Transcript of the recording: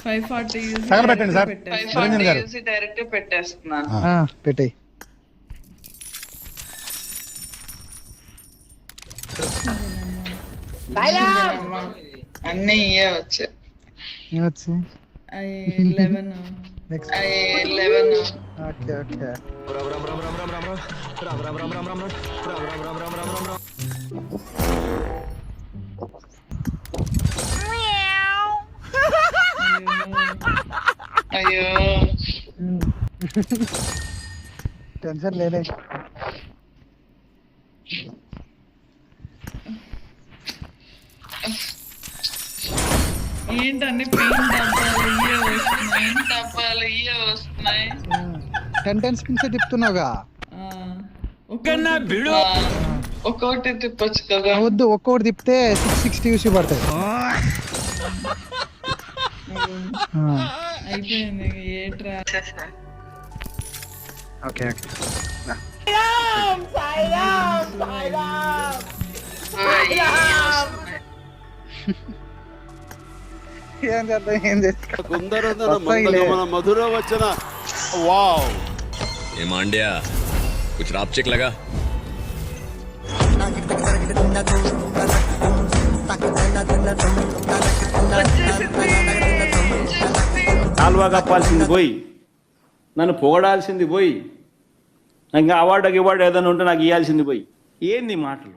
540 use తగలబెట్టండి sir. 540 use direct పెట్టేస్తున్నాను. పెట్టేయ్. అన్నీ ఇయే వచ్చాయి. ఏమొచ్చి 11 11 ఓకే ఓకే. అయ్యో టెన్షన్ లేదే. ఏంటంటే పెయింట్ డబ్బాలు ఇయే వస్తున్నాయి. 10 times పిన్స్ తిప్పుతున్నావుగా. ఒక్కొక్కటి తిప్పొచ్చు కదా. వద్దు, ఒక్కొక్కటి తిప్పితే 660 యూసీ పడతాయి. అయిపోయింది. ఏట్రా ఓకే ఓకే. ఏం చేద్దాం, ఏం చేస్తా. మధుర వచ్చిన వావ్ ये मांडिया कुछ रापचिक लगा కాలువ కప్పాల్సింది పోయి, నన్ను పొగడాల్సింది పోయి, ఇంకా అవార్డు ఏదైనా ఉంటే నాకు ఇవ్వాల్సింది పోయి. ఏంది మాటలు?